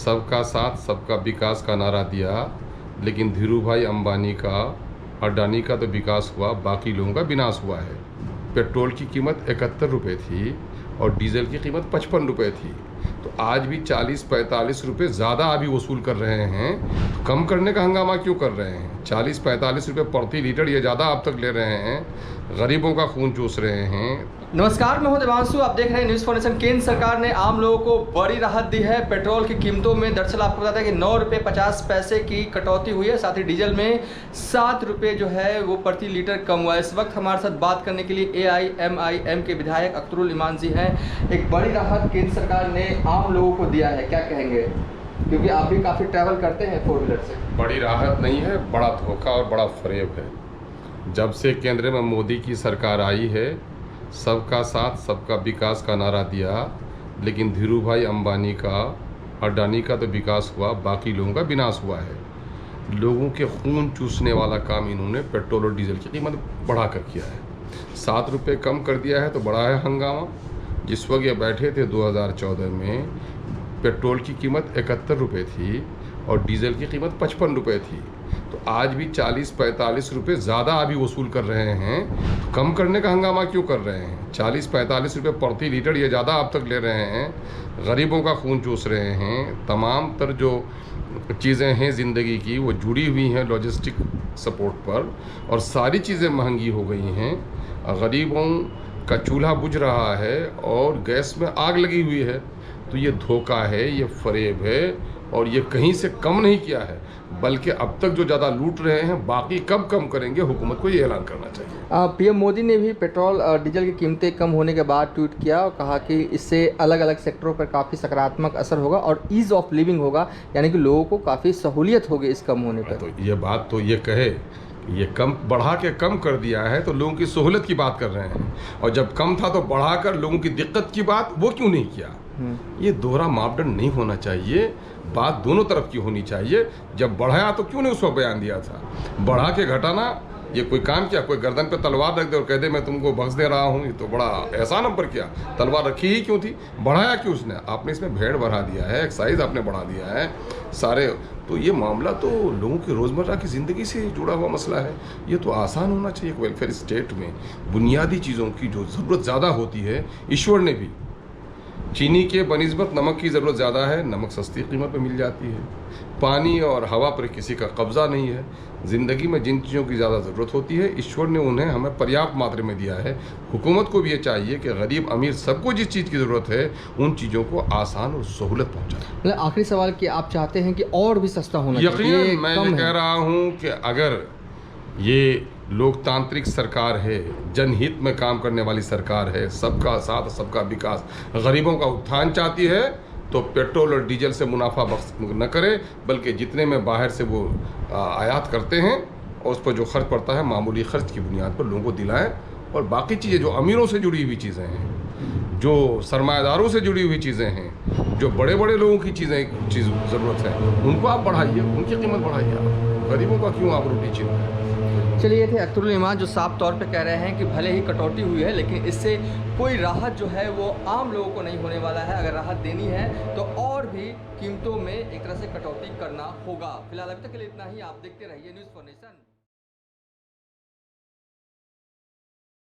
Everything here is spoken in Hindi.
सबका साथ सबका विकास का नारा दिया, लेकिन धीरू भाई अंबानी का, अडानी का तो विकास हुआ, बाकी लोगों का विनाश हुआ है। पेट्रोल की कीमत 71 रुपये थी और डीजल की कीमत 55 रुपये थी, तो आज भी 40-45 रुपये ज़्यादा अभी वसूल कर रहे हैं। तो कम करने का हंगामा क्यों कर रहे हैं? 40-45 रुपये प्रति लीटर ये ज़्यादा अब तक ले रहे हैं, गरीबों का खून चूस रहे हैं। नमस्कार, मैं हूं देवांशु, आप देख रहे हैं न्यूज़ फाउंडेशन। केंद्र सरकार ने आम लोगों को बड़ी राहत दी है पेट्रोल की कीमतों में। दरअसल आपको बताते हैं कि 9 रुपये 50 पैसे की कटौती हुई है, साथ ही डीजल में 7 रुपये जो है वो प्रति लीटर कम हुआ है। इस वक्त हमारे साथ बात करने के लिए AIMIM के विधायक अख्तरुल ईमान जी हैं। एक बड़ी राहत केंद्र सरकार ने आम लोगों को दिया है, क्या कहेंगे? क्योंकि आप भी काफ़ी ट्रैवल करते हैं 4 व्हीलर से। बड़ी राहत नहीं है, बड़ा धोखा और बड़ा फरेब है। जब से केंद्र में मोदी की सरकार आई है, सबका साथ सबका विकास का नारा दिया, लेकिन धीरू भाई अंबानी का, अडानी का तो विकास हुआ, बाकी लोगों का विनाश हुआ है। लोगों के खून चूसने वाला काम इन्होंने पेट्रोल और डीजल की कीमत बढ़ा कर किया है। 7 रुपये कम कर दिया है तो बड़ा है हंगामा। जिस वक्त ये बैठे थे 2014 में, पेट्रोल की कीमत 71 रुपये थी और डीजल की कीमत 55 रुपये थी, तो आज भी 40-45 रुपये ज़्यादा अभी वसूल कर रहे हैं। तो कम करने का हंगामा क्यों कर रहे हैं? 40-45 रुपये प्रति लीटर ये ज़्यादा अब तक ले रहे हैं, गरीबों का खून चूस रहे हैं। तमाम तर जो चीज़ें हैं ज़िंदगी की वो जुड़ी हुई हैं लॉजिस्टिक सपोर्ट पर, और सारी चीज़ें महंगी हो गई हैं। गरीबों का चूल्हा बुझ रहा है और गैस में आग लगी हुई है। तो ये धोखा है, ये फरेब है, और ये कहीं से कम नहीं किया है, बल्कि अब तक जो ज़्यादा लूट रहे हैं, बाकी कब कम करेंगे, हुकूमत को ये ऐलान करना चाहिए। PM मोदी ने भी पेट्रोल और डीजल की कीमतें कम होने के बाद ट्वीट किया और कहा कि इससे अलग अलग सेक्टरों पर काफ़ी सकारात्मक असर होगा और ईज़ ऑफ लिविंग होगा, यानी कि लोगों को काफ़ी सहूलियत होगी इस कम होने पर। तो ये बात तो ये कहे, ये कम बढ़ा के कम कर दिया है तो लोगों की सहूलत की बात कर रहे हैं, और जब कम था तो बढ़ाकर लोगों की दिक्कत की बात वो क्यों नहीं किया? ये दोहरा मापदंड नहीं होना चाहिए, बात दोनों तरफ की होनी चाहिए। जब बढ़ाया तो क्यों नहीं उसको बयान दिया था? बढ़ा के घटाना ये कोई काम किया? कोई गर्दन पे तलवार रख दे और कह दे मैं तुमको बख्श दे रहा हूँ, ये तो बड़ा एहसान हम पर किया। तलवार रखी ही क्यों थी? बढ़ाया क्यों उसने? आपने इसमें भेड़ बढ़ा दिया है, एक्साइज आपने बढ़ा दिया है सारे। तो ये मामला तो लोगों की रोज़मर्रा की ज़िंदगी से जुड़ा हुआ मसला है। ये तो आसान होना चाहिए। वेलफेयर स्टेट में बुनियादी चीज़ों की जो ज़रूरत ज़्यादा होती है, ईश्वर ने भी चीनी के बनिस्बत नमक की ज़रूरत ज़्यादा है, नमक सस्ती कीमत पर मिल जाती है। पानी और हवा पर किसी का कब्ज़ा नहीं है। ज़िंदगी में जिन चीज़ों की ज़्यादा ज़रूरत होती है, ईश्वर ने उन्हें हमें पर्याप्त मात्रा में दिया है। हुकूमत को भी ये चाहिए कि गरीब अमीर सबको जिस चीज़ की ज़रूरत है, उन चीज़ों को आसान और सहूलत पहुँचाए। मतलब आखिरी सवाल कि आप चाहते हैं कि और भी सस्ता होना चाहिए? यकीनन मैं ये कह रहा हूँ कि अगर ये लोकतांत्रिक सरकार है, जनहित में काम करने वाली सरकार है, सबका साथ सबका विकास, गरीबों का उत्थान चाहती है, तो पेट्रोल और डीजल से मुनाफा बख्श न करे, बल्कि जितने में बाहर से वो आयात करते हैं और उस पर जो खर्च पड़ता है, मामूली खर्च की बुनियाद पर लोगों को दिलाएं। और बाकी चीज़ें जो अमीरों से जुड़ी हुई चीज़ें हैं, जो सरमायादारों से जुड़ी हुई चीज़ें हैं, जो बड़े बड़े लोगों की चीज़ ज़रूरत है, उनको आप बढ़ाइए, उनकी कीमत बढ़ाइए। आप गरीबों का क्यों आप रोटी छीन रहे हैं? चलिए, ये थे अख्तरुल ईमान जो साफ तौर पे कह रहे हैं कि भले ही कटौती हुई है, लेकिन इससे कोई राहत जो है वो आम लोगों को नहीं होने वाला है। अगर राहत देनी है तो और भी कीमतों में एक तरह से कटौती करना होगा। फिलहाल अभी तक के लिए इतना ही। आप देखते रहिए न्यूज़ फाउंडेशन।